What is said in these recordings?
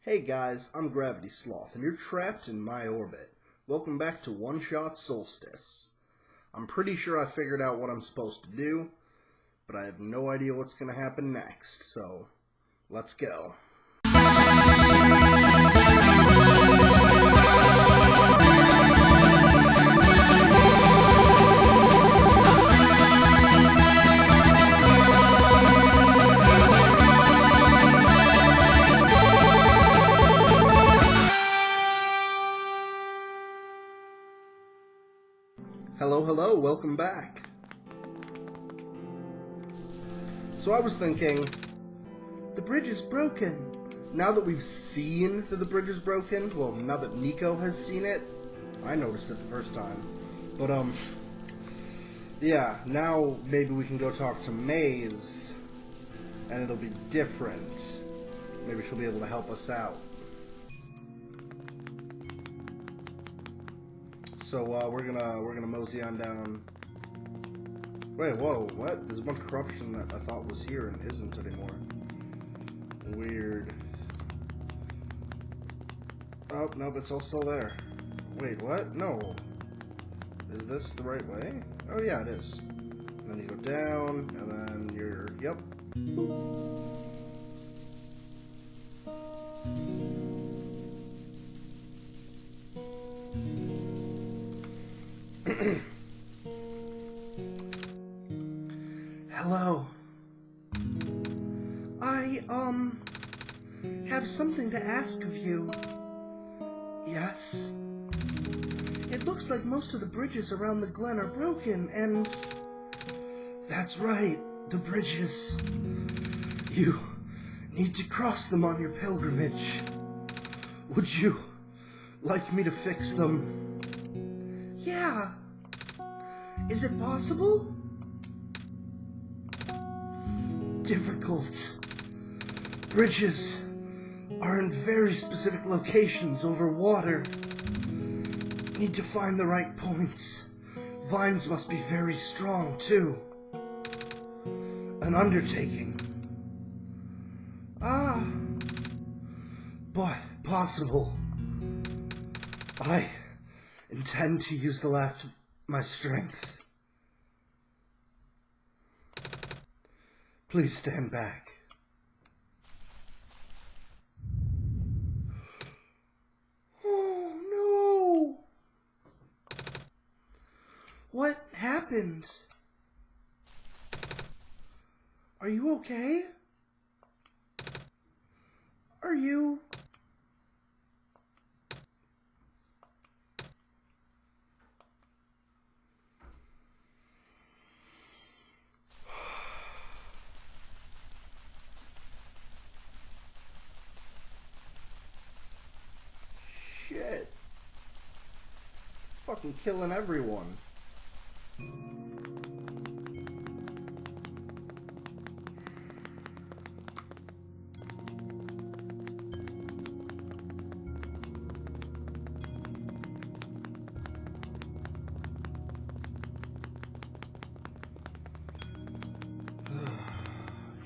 Hey guys, I'm Gravity Sloth, and you're trapped in my orbit. Welcome back to OneShot Solstice. I'm pretty sure I figured out what I'm supposed to do, but I have no idea what's going to happen next, so let's go. Hello, welcome back. So I was thinking, the bridge is broken. Now that we've seen that the bridge is broken, well, now that Nico has seen it, I noticed it the first time. But, yeah, now maybe we can go talk to Maze, and it'll be different. Maybe she'll be able to help us out. So we're gonna mosey on down. Wait, whoa, what? There's one corruption that I thought was here and isn't anymore. Weird. Oh, nope, it's all still there. Wait, what? No. Is this the right way? Oh yeah, it is. And then you go down, and then you're, yep. Hello. I, have something to ask of you. Yes? It looks like most of the bridges around the glen are broken, and... That's right, the bridges. You need to cross them on your pilgrimage. Would you like me to fix them? Yeah. Is it possible? Difficult. Bridges are in very specific locations over water. Need to find the right points. Vines must be very strong, too. An undertaking. Ah. But possible. I intend to use the last of my strength. Please stand back. Oh, no! What happened? Are you okay? Are you... Shit. Fucking killing everyone.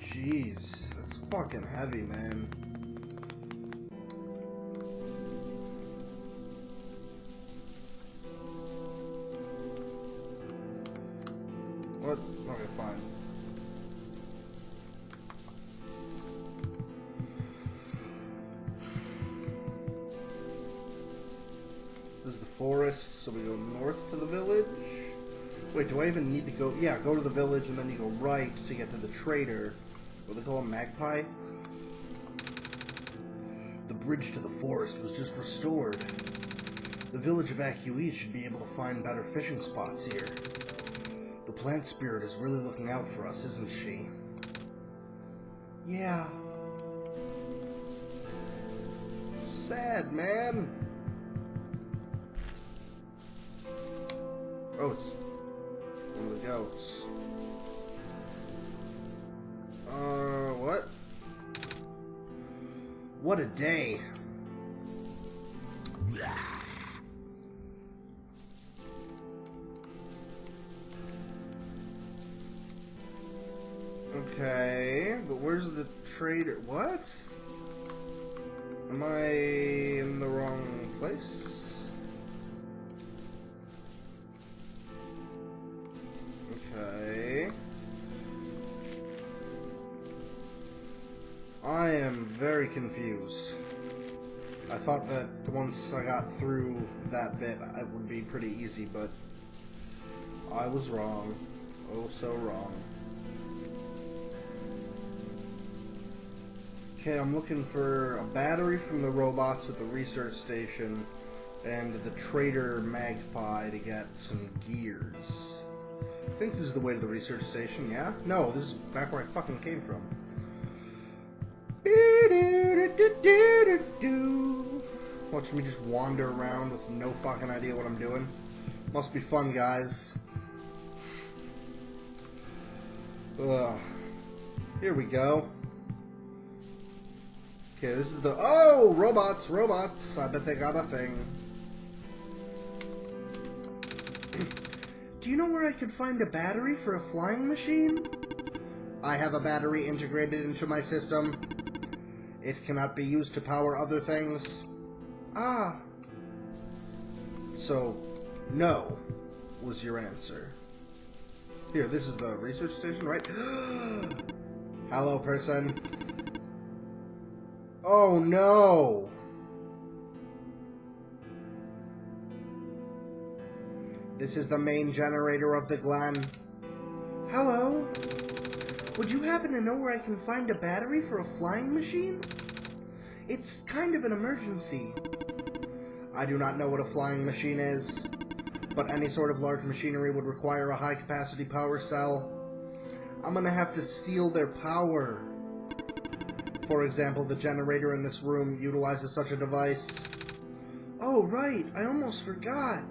Jeez, that's fucking heavy, man. What? Okay, fine. This is the forest, so we go north to the village. Wait, do I even need to go? Yeah, go to the village and then you go right to get to the trader. What they call him, Magpie? The bridge to the forest was just restored. The village evacuees should be able to find better fishing spots here. The plant spirit is really looking out for us, isn't she? Yeah. Sad, man. Oh, it's one of the goats. What? What a day. Okay, but where's the trader? What? Am I in the wrong place? Okay. I am very confused. I thought that once I got through that bit, it would be pretty easy, but I was wrong. Oh, so wrong. Okay, I'm looking for a battery from the robots at the research station and the trader magpie to get some gears. I think this is the way to the research station, yeah? No, this is back where I fucking came from. Watch me just wander around with no fucking idea what I'm doing. Must be fun, guys. Ugh. Here we go. Okay, this is the... Oh! Robots! Robots! I bet they got a thing. Do you know where I could find a battery for a flying machine? I have a battery integrated into my system. It cannot be used to power other things. Ah. So, no, was your answer. Here, this is the research station, right? Hello, person. Oh, no. This is the main generator of the Glen. Hello? Would you happen to know where I can find a battery for a flying machine? It's kind of an emergency. I do not know what a flying machine is, but any sort of large machinery would require a high-capacity power cell. I'm gonna have to steal their power. For example, the generator in this room utilizes such a device. Oh, right, I almost forgot.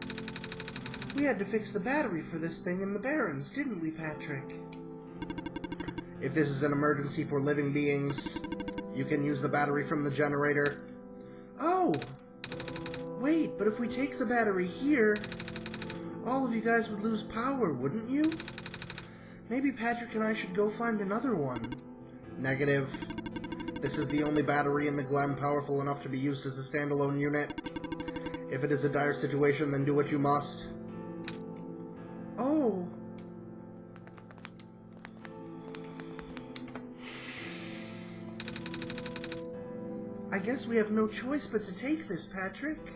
We had to fix the battery for this thing in the Barrens, didn't we, Patrick? If this is an emergency for living beings, you can use the battery from the generator. Oh! Wait, but if we take the battery here, all of you guys would lose power, wouldn't you? Maybe Patrick and I should go find another one. Negative. This is the only battery in the Glen powerful enough to be used as a standalone unit. If it is a dire situation, then do what you must. Oh. I guess we have no choice but to take this, Patrick.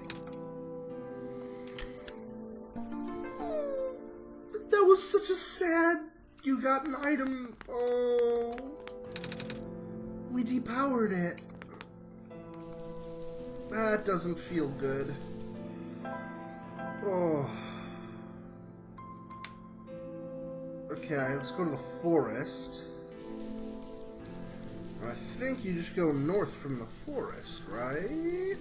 That was such a sad... You got an item... Oh... We depowered it. That doesn't feel good. Oh... Okay, let's go to the forest. I think you just go north from the forest, right?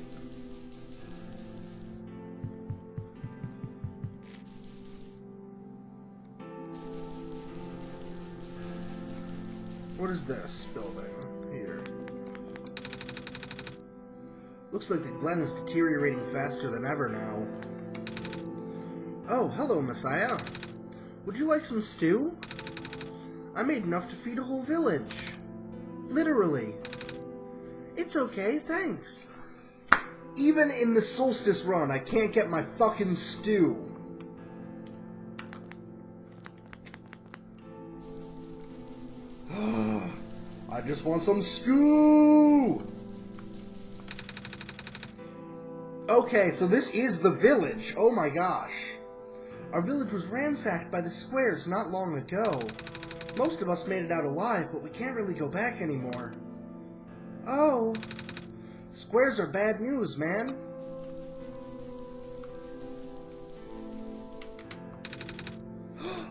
What is this building here? Looks like the Glen is deteriorating faster than ever now. Oh, hello, Messiah. Would you like some stew? I made enough to feed a whole village. Literally. It's okay, thanks. Even in the Solstice run, I can't get my fucking stew. I just want some stew! Okay, so this is the village. Oh my gosh. Our village was ransacked by the squares not long ago. Most of us made it out alive, but we can't really go back anymore. Oh. Squares are bad news, man.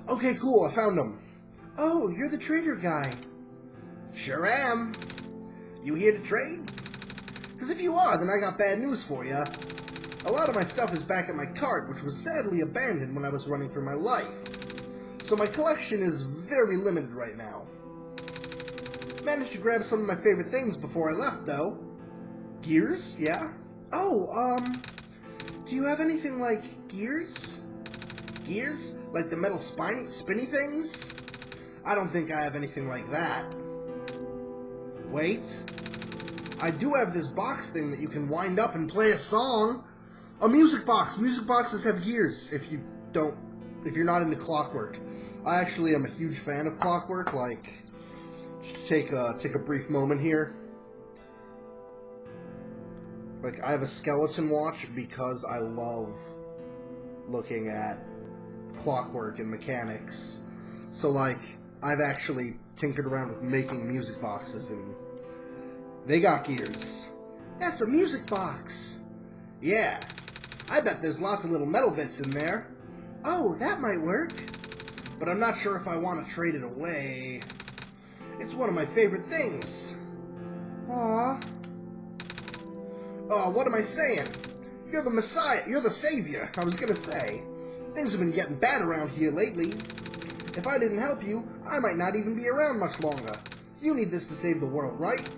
Okay, cool, I found them. Oh, you're the trader guy. Sure am. You here to trade? Because if you are, then I got bad news for you. A lot of my stuff is back at my cart, which was sadly abandoned when I was running for my life. So my collection is very limited right now. Managed to grab some of my favorite things before I left, though. Gears? Yeah? Oh, do you have anything like gears? Gears? Like the metal spinny things? I don't think I have anything like that. Wait. I do have this box thing that you can wind up and play a song. A music box. Music boxes have gears if you're not into Clockwork. I actually am a huge fan of Clockwork. Like, just take a brief moment here. Like, I have a skeleton watch because I love looking at Clockwork and mechanics. So, like, I've actually tinkered around with making music boxes, and they got gears. That's a music box! Yeah, I bet there's lots of little metal bits in there. Oh, that might work. But I'm not sure if I want to trade it away. It's one of my favorite things. Aww. Oh, what am I saying? You're the Messiah. You're the Savior, I was gonna say. Things have been getting bad around here lately. If I didn't help you, I might not even be around much longer. You need this to save the world, right?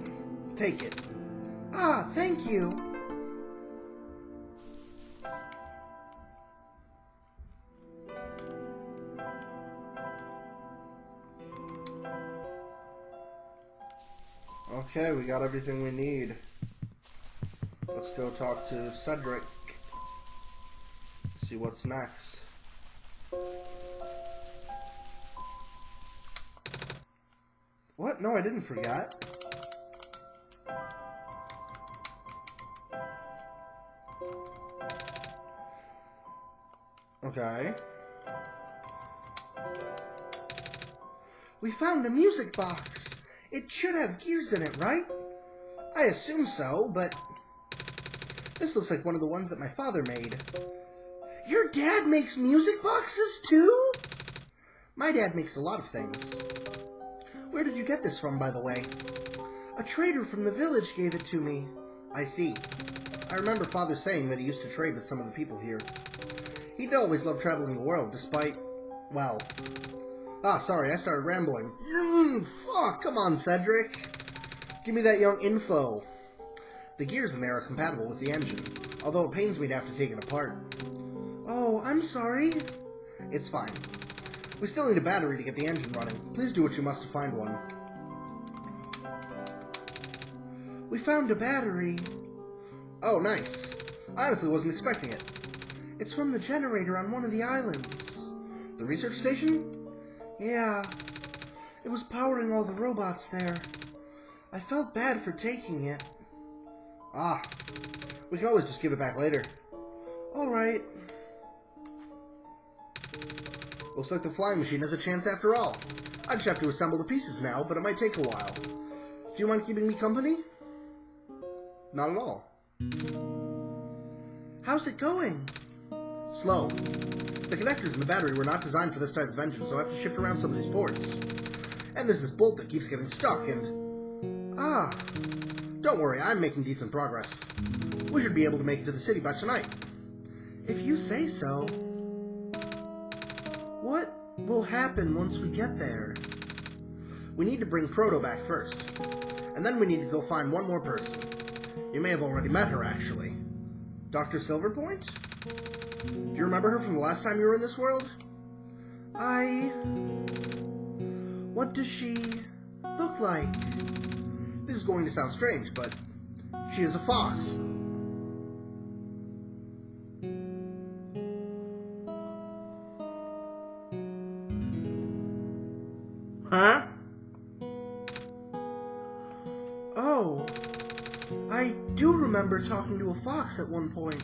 Take it. Ah, thank you. Okay, we got everything we need. Let's go talk to Cedric. See what's next. What? No, I didn't forget. Okay. We found a music box. It should have gears in it, right? I assume so, but this looks like one of the ones that my father made. Your dad makes music boxes too? My dad makes a lot of things. Where did you get this from, by the way? A trader from the village gave it to me. I see. I remember Father saying that he used to trade with some of the people here. He'd always loved traveling the world, despite, well... Ah, sorry, I started rambling. Fuck, come on, Cedric. Give me that young info. The gears in there are compatible with the engine, although it pains me to have to take it apart. Oh, I'm sorry. It's fine. We still need a battery to get the engine running. Please do what you must to find one. We found a battery. Oh, nice. I honestly wasn't expecting it. It's from the generator on one of the islands. The research station? Yeah. It was powering all the robots there. I felt bad for taking it. Ah. We can always just give it back later. Alright. Looks like the flying machine has a chance after all. I just have to assemble the pieces now, but it might take a while. Do you mind keeping me company? Not at all. How's it going? Slow. The connectors in the battery were not designed for this type of engine, so I have to shift around some of these ports. And there's this bolt that keeps getting stuck, and... Ah. Don't worry, I'm making decent progress. We should be able to make it to the city by tonight. If you say so. What will happen once we get there? We need to bring Proto back first. And then we need to go find one more person. You may have already met her, actually. Dr. Silverpoint? Do you remember her from the last time you were in this world? What does she look like? This is going to sound strange, but she is a fox. Huh? Oh, I do remember talking to a fox at one point.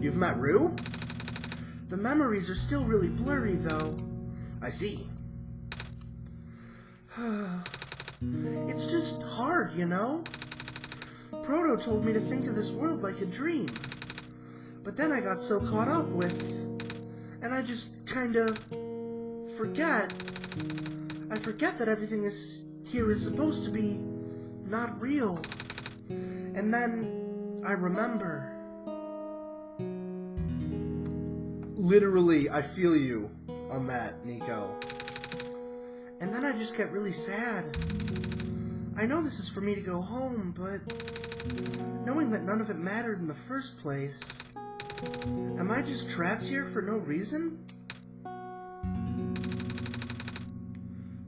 You've met Rue? The memories are still really blurry, though. I see. It's just hard, you know? Proto told me to think of this world like a dream. But then I got so caught up with... And I just kinda... forget. I forget that everything here is supposed to be not real. And then I remember. Literally, I feel you on that, Nico. And then I just get really sad. I know this is for me to go home, but knowing that none of it mattered in the first place, am I just trapped here for no reason?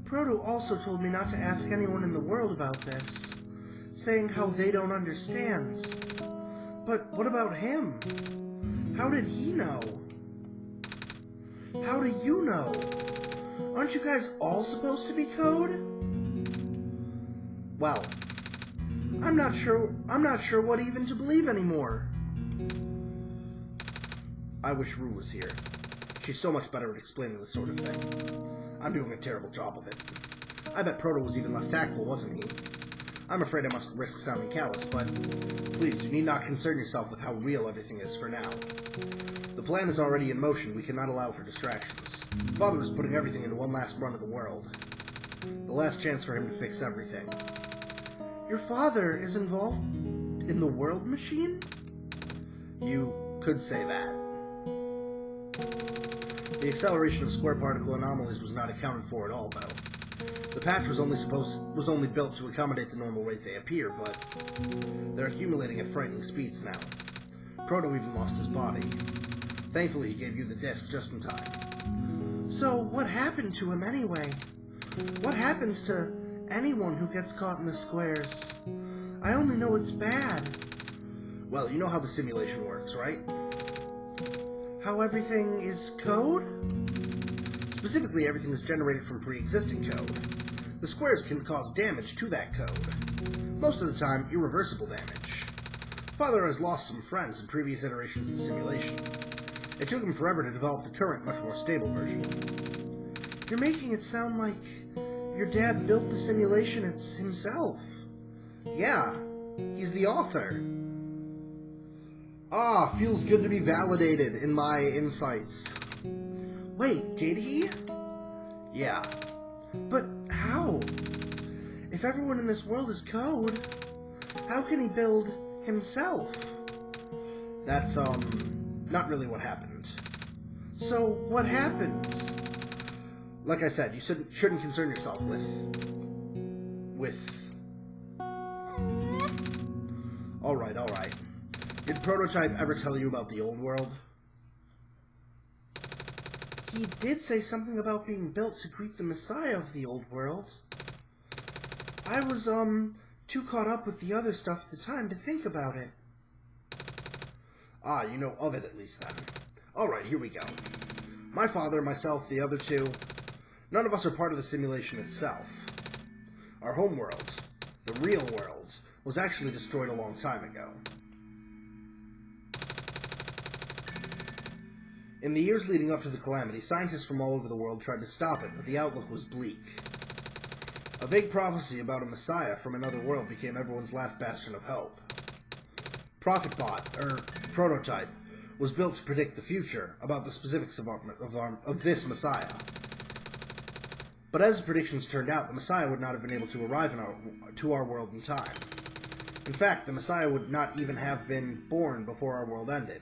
Proto also told me not to ask anyone in the world about this, saying how they don't understand. But what about him? How did he know? How do you know? Aren't you guys all supposed to be code? Well, I'm not sure what even to believe anymore. I wish Rue was here. She's so much better at explaining this sort of thing. I'm doing a terrible job of it. I bet Proto was even less tactful, wasn't he? I'm afraid I must risk sounding callous, but please, you need not concern yourself with how real everything is for now. The plan is already in motion. We cannot allow for distractions. Father is putting everything into one last run of the world. The last chance for him to fix everything. Your father is involved in the world machine? You could say that. The acceleration of square particle anomalies was not accounted for at all, though. The patch was only built to accommodate the normal rate they appear, but they're accumulating at frightening speeds now. Proto even lost his body. Thankfully, he gave you the disc just in time. So, what happened to him anyway? What happens to anyone who gets caught in the squares? I only know it's bad. Well, you know how the simulation works, right? How everything is code? Specifically, everything is generated from pre-existing code. The squares can cause damage to that code. Most of the time, irreversible damage. Father has lost some friends in previous iterations of the simulation. It took him forever to develop the current, much more stable version. You're making it sound like your dad built the simulation himself. Yeah, he's the author. Ah, feels good to be validated in my insights. Wait, did he? Yeah. But how? If everyone in this world is code, how can he build himself? That's, not really what happened. So, what happened? Like I said, you shouldn't concern yourself with... Alright. Did Prototype ever tell you about the old world? He did say something about being built to greet the Messiah of the old world. I was, too caught up with the other stuff at the time to think about it. Ah, you know of it at least then. Alright, here we go. My father, myself, the other two, none of us are part of the simulation itself. Our home world, the real world, was actually destroyed a long time ago. In the years leading up to the calamity, scientists from all over the world tried to stop it, but the outlook was bleak. A vague prophecy about a messiah from another world became everyone's last bastion of hope. Prototype, was built to predict the future about the specifics of this messiah. But as the predictions turned out, the messiah would not have been able to arrive to our world in time. In fact, the messiah would not even have been born before our world ended.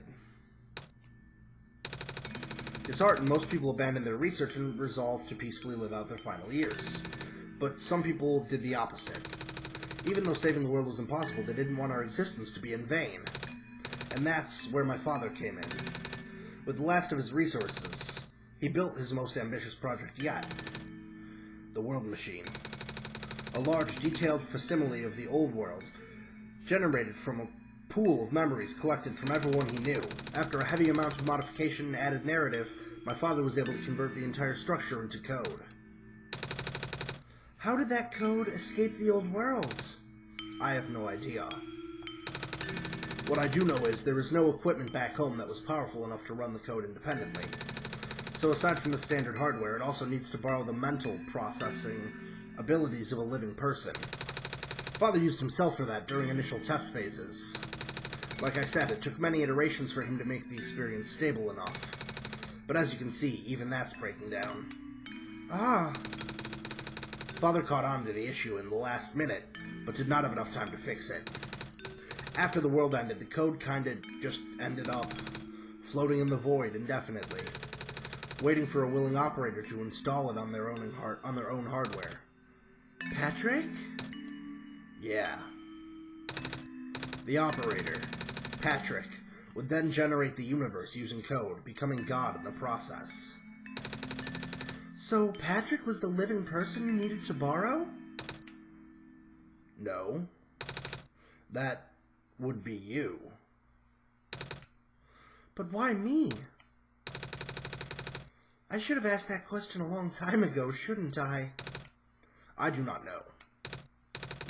Disheartened, most people abandoned their research and resolved to peacefully live out their final years. But some people did the opposite. Even though saving the world was impossible, they didn't want our existence to be in vain. And that's where my father came in. With the last of his resources, he built his most ambitious project yet. The World Machine. A large, detailed facsimile of the old world, generated from a pool of memories collected from everyone he knew. After a heavy amount of modification and added narrative, my father was able to convert the entire structure into code. How did that code escape the old world? I have no idea. What I do know is there is no equipment back home that was powerful enough to run the code independently. So aside from the standard hardware, it also needs to borrow the mental processing abilities of a living person. Father used himself for that during initial test phases. Like I said, it took many iterations for him to make the experience stable enough. But as you can see, even that's breaking down. Ah. Father caught on to the issue in the last minute, but did not have enough time to fix it. After the world ended, the code kinda just ended up floating in the void indefinitely, waiting for a willing operator to install it on their own hardware. Patrick? Yeah. The operator, Patrick, would then generate the universe using code, becoming God in the process. So Patrick was the living person you needed to borrow? No. That would be you. But why me? I should have asked that question a long time ago, shouldn't I? I do not know.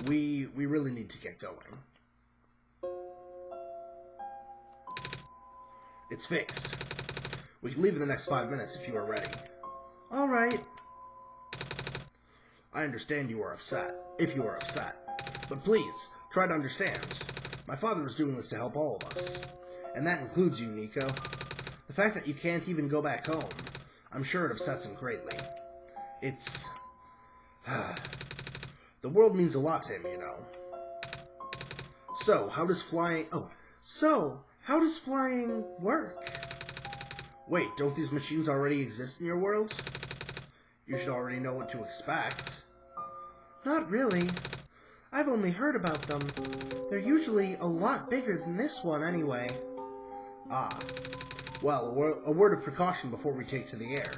We really need to get going. It's fixed. We can leave in the next 5 minutes if you are ready. All right. I understand you are upset, if you are upset. But please, try to understand. My father is doing this to help all of us. And that includes you, Nico. The fact that you can't even go back home, I'm sure it upsets him greatly. It's... the world means a lot to him, you know. So, how does flying work? Wait, don't these machines already exist in your world? You should already know what to expect. Not really. I've only heard about them. They're usually a lot bigger than this one anyway. Ah. Well, a word of precaution before we take to the air.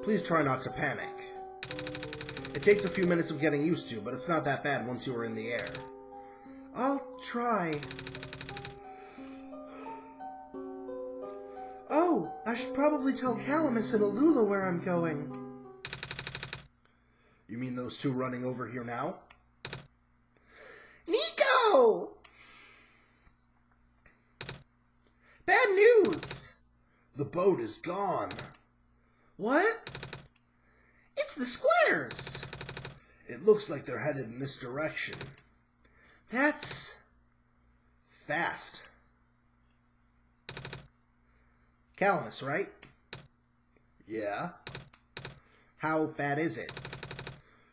Please try not to panic. It takes a few minutes of getting used to, but it's not that bad once you are in the air. I'll try. Oh, I should probably tell Calamus and Alula where I'm going. You mean those two running over here now? Nico! Bad news! The boat is gone. What? It's the squares! It looks like they're headed in this direction. That's... fast. Calamus, right? Yeah. How bad is it?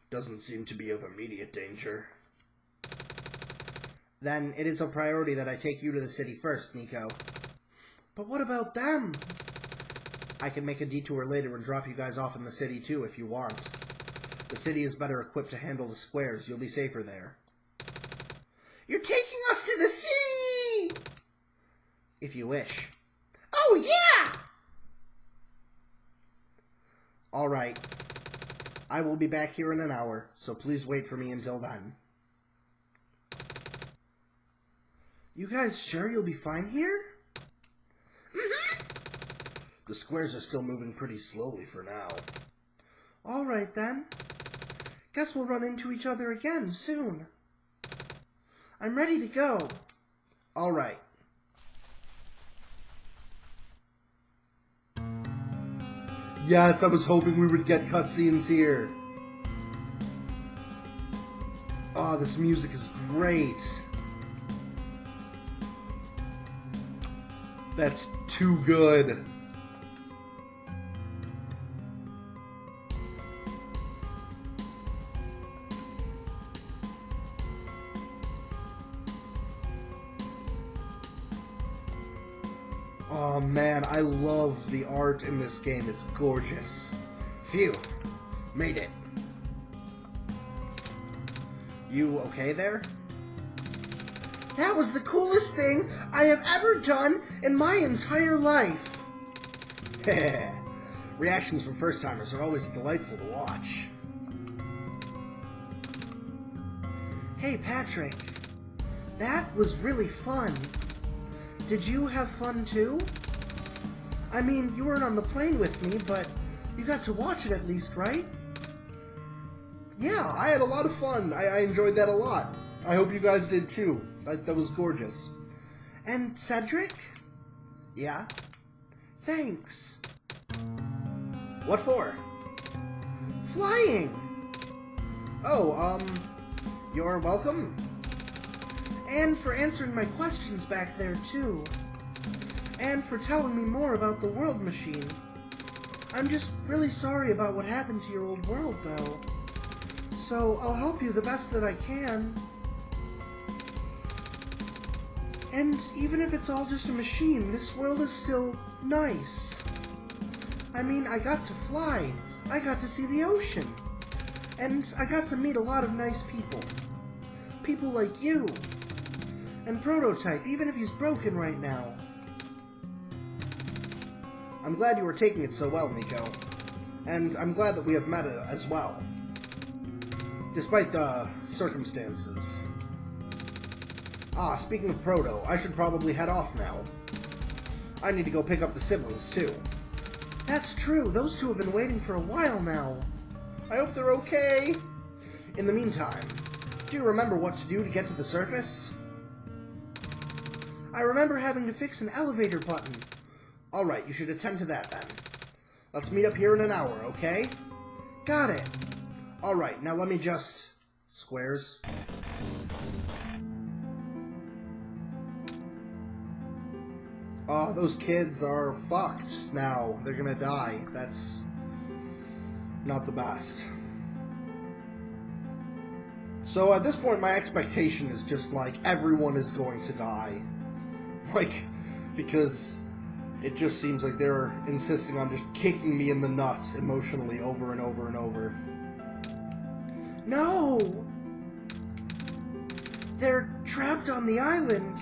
Doesn't seem to be of immediate danger. Then it is a priority that I take you to the city first, Nico. But what about them? I can make a detour later and drop you guys off in the city too if you want. The city is better equipped to handle the squares. You'll be safer there. You're taking us to the city! If you wish. Oh, yeah! Alright. I will be back here in an hour, so please wait for me until then. You guys sure you'll be fine here? Mm-hmm. The squares are still moving pretty slowly for now. Alright then. Guess we'll run into each other again soon. I'm ready to go. Alright. Yes, I was hoping we would get cutscenes here. Oh, this music is great. That's too good. Oh man, I love the art in this game. It's gorgeous. Phew. Made it. You okay there? That was the coolest thing I have ever done in my entire life. Reactions from first-timers are always delightful to watch. Hey Patrick, that was really fun. Did you have fun too? I mean, you weren't on the plane with me, but you got to watch it at least, right? Yeah, I had a lot of fun. I enjoyed that a lot. I hope you guys did too. That was gorgeous. And Cedric? Yeah? Thanks. What for? Flying! Oh, you're welcome. And for answering my questions back there too. And for telling me more about the world machine. I'm just really sorry about what happened to your old world though. So I'll help you the best that I can. And even if it's all just a machine, this world is still nice. I mean, I got to fly. I got to see the ocean. And I got to meet a lot of nice people. People like you. And Prototype, even if he's broken right now. I'm glad you were taking it so well, Nico. And I'm glad that we have met as well. Despite the circumstances. Ah, speaking of Proto, I should probably head off now. I need to go pick up the siblings, too. That's true. Those two have been waiting for a while now. I hope they're okay. In the meantime, do you remember what to do to get to the surface? I remember having to fix an elevator button. Alright, you should attend to that then. Let's meet up here in an hour, okay? Got it. Alright, now let me just... Squares. Oh, those kids are fucked now. They're gonna die. That's not the best. So at this point, my expectation is just like everyone is going to die. Like, because it just seems like they're insisting on just kicking me in the nuts emotionally over and over and over. No! They're trapped on the island.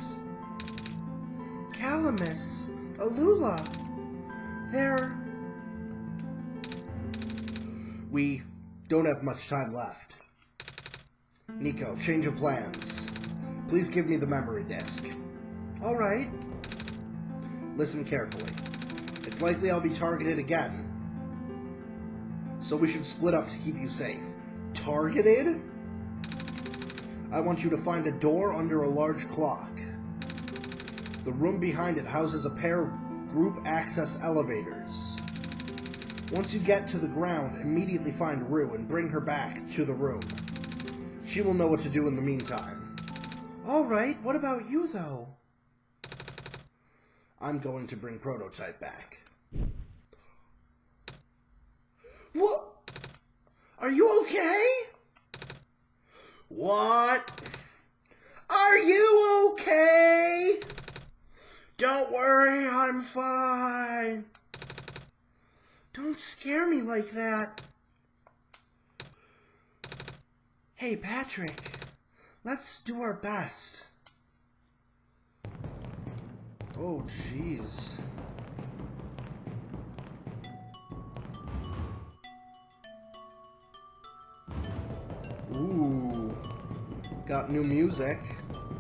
Calamus, Alula. They're... We don't have much time left. Nico, change of plans. Please give me the memory disk. All right. Listen carefully. It's likely I'll be targeted again. So we should split up to keep you safe. Targeted? I want you to find a door under a large clock. The room behind it houses a pair of group access elevators. Once you get to the ground, immediately find Rue and bring her back to the room. She will know what to do in the meantime. All right, what about you, though? I'm going to bring Prototype back. What? Are you okay? What? Are you okay? Don't worry, I'm fine. Don't scare me like that. Hey, Patrick, let's do our best. Oh, jeez. Ooh. Got new music.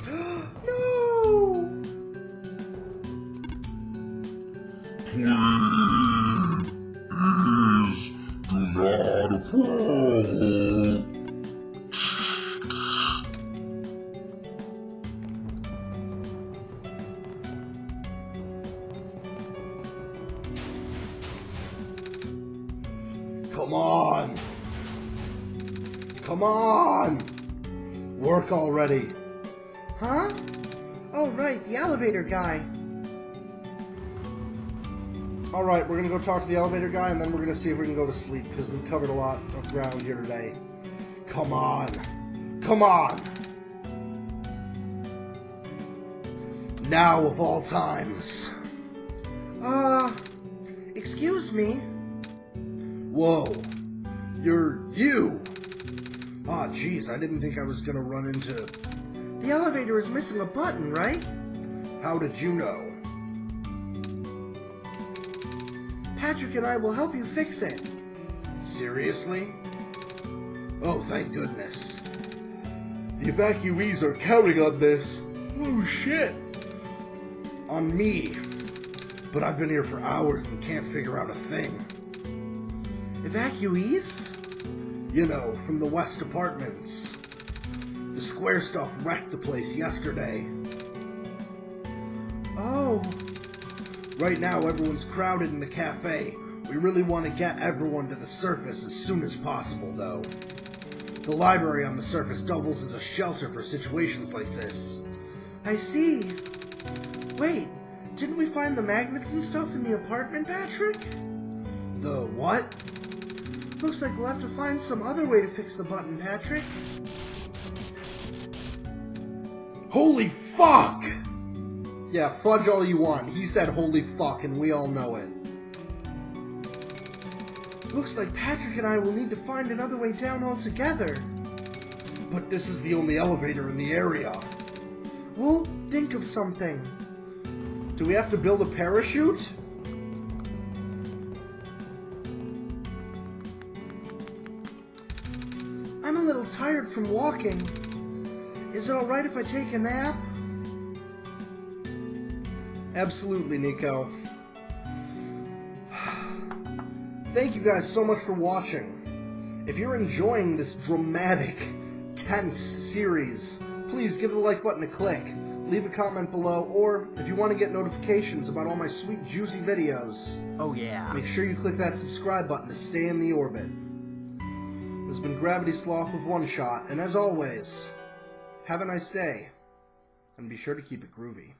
No! Please do not fall. Come on! Come on! Work already. Huh? Oh, right, the elevator guy. Alright, we're gonna go talk to the elevator guy, and then we're gonna see if we can go to sleep, because we've covered a lot of ground here today. Come on! Come on! Now of all times. Excuse me? Whoa. You're you! Ah, jeez, I didn't think I was gonna run into... The elevator is missing a button, right? How did you know? Patrick and I will help you fix it. Seriously? Oh, thank goodness. The evacuees are counting on this. Oh, shit. On me. But I've been here for hours and can't figure out a thing. Evacuees? You know, from the West Apartments. The square stuff wrecked the place yesterday. Oh. Right now, everyone's crowded in the cafe. We really want to get everyone to the surface as soon as possible, though. The library on the surface doubles as a shelter for situations like this. I see. Wait, didn't we find the magnets and stuff in the apartment, Patrick? The what? Looks like we'll have to find some other way to fix the button, Patrick. Holy fuck! Yeah, fudge all you want. He said holy fuck, and we all know it. Looks like Patrick and I will need to find another way down altogether. But this is the only elevator in the area. We'll think of something. Do we have to build a parachute? I'm a little tired from walking. Is it alright if I take a nap? Absolutely, Nico. Thank you guys so much for watching. If you're enjoying this dramatic, tense series, please give the like button a click, leave a comment below, or if you want to get notifications about all my sweet, juicy videos, Oh yeah. make sure you click that subscribe button to stay in the orbit. This has been Gravity Sloth with One Shot, and as always, have a nice day, and be sure to keep it groovy.